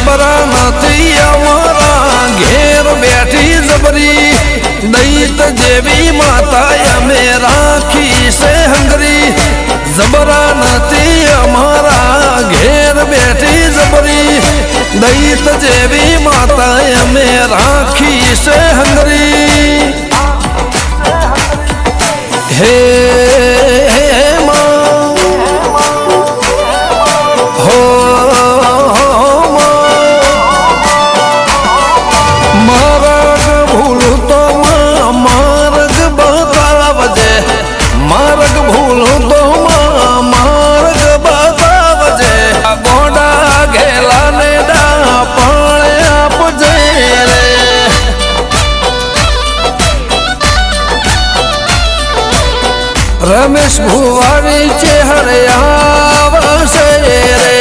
જબરા નથી અમારા ઘેર બેઠી જબરી દૈત જેવી માતા અમે રાખી છે હંગરી જબરા નથી અમારા ઘેર બેઠી જબરી દૈત જેવી માતા અમે રાખી છે હંગરી હે રમેશ